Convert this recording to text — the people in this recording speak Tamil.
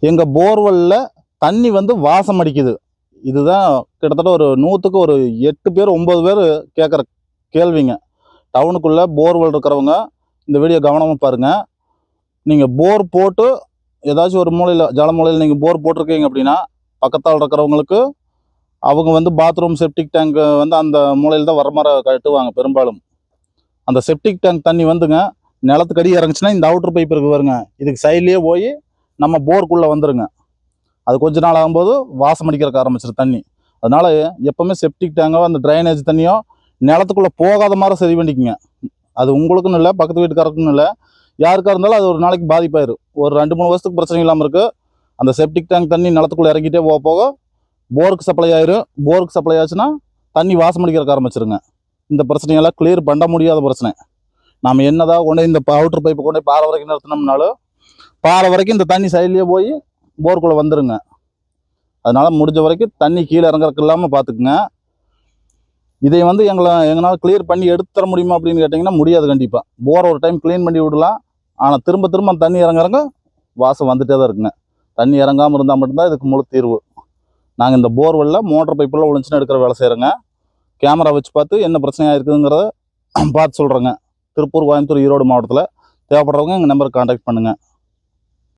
எங்கள் போர்வெல்லில் தண்ணி வந்து வாசம் அடிக்குது. இதுதான் கிட்டத்தட்ட ஒரு 100க்கு ஒரு 8 பேர் 9 பேர் கேட்குற கேள்விங்க. டவுனுக்குள்ளே போர்வெல் இருக்கிறவங்க இந்த வீடியோ கவனமாக பாருங்கள். நீங்கள் போர் போட்டு ஏதாச்சும் ஒரு மூலையில் ஜல மூலையில் நீங்கள் போர் போட்டிருக்கீங்க அப்படின்னா பக்கத்தால் இருக்கிறவங்களுக்கு அவங்க வந்து பாத்ரூம் செப்டிக் டேங்க் வந்து அந்த மூலையில் தான் வர மாதிரி கட்டுவாங்க. பெரும்பாலும் அந்த செப்டிக் டேங்க் தண்ணி வந்துங்க நிலத்துக்கு அடி இறங்குச்சுன்னா இந்த அவுட்ரு பைப் இருக்கு பாருங்க, இதுக்கு சைட்லேயே போய் நம்ம போருக்குள்ளே வந்துருங்க. அது கொஞ்ச நாள் ஆகும்போது வாசம் அடிக்கிறக்க ஆரம்பிச்சிடும் தண்ணி. அதனால் எப்போவுமே செப்டிக் டேங்கோ அந்த ட்ரைனேஜ் தண்ணியோ நிலத்துக்குள்ளே போகாத மாதிரி சரி பண்ணிக்குங்க. அது உங்களுக்குன்னு இல்லை, பக்கத்து வீட்டுக்காரருக்குன்னு இல்லை, யாருக்காக இருந்தாலும் அது ஒரு நாளைக்கு பாதிப்பாயிரும். ஒரு 2-3 வருஷத்துக்கு பிரச்சனை இல்லாமல் இருக்குது. அந்த செப்டிக் டேங்க் தண்ணி நிலத்துக்குள்ளே இறங்கிட்டே போக போருக்கு சப்ளை ஆயிரும். போருக்கு சப்ளை ஆச்சுன்னா தண்ணி வாசம் அடிக்கிறக்க ஆரம்பிச்சிருங்க. இந்த பிரச்சனையெல்லாம் கிளியர் பண்ண முடியாத பிரச்சனை. நாம் என்னதான் கொண்டு இந்த அவுட்ரு பைப்பை கொண்டு பாறை வரைக்கும் நிறுத்தினோம்னாலும் பாறை வரைக்கும் இந்த தண்ணி சைட்லேயே போய் போருக்குள்ளே வந்துருங்க. அதனால் முடிஞ்ச வரைக்கும் தண்ணி கீழே இறங்குறதுக்கு இல்லாமல் பார்த்துக்குங்க. இதை வந்து எங்களால் கிளியர் பண்ணி எடுத்து தர முடியுமா அப்படின்னு கேட்டிங்கன்னா முடியாது. கண்டிப்பாக போரை ஒரு டைம் க்ளீன் பண்ணி விடலாம். ஆனால் திரும்ப அந்த தண்ணி இறங்குறங்க வாசம் வந்துகிட்டே தான் இருக்குங்க. தண்ணி இறங்காமல் இருந்தால் மட்டும்தான் இதுக்கு முழு தீர்வு. நாங்கள் இந்த போர்வெல்லில் மோட்டர் பைப்பெல்லாம் ஒழிஞ்சுன்னு எடுக்கிற வேலை செய்கிறோங்க. கேமரா வச்சு பார்த்து என்ன பிரச்சனையாக இருக்குதுங்கிறத பார்த்து சொல்கிறேங்க. திருப்பூர், கோயம்புத்தூர், ஈரோடு மாவட்டத்தில் தேவைப்படுறவங்க எங்கள் நம்பருக்கு கான்டாக்ட் பண்ணுங்கள்.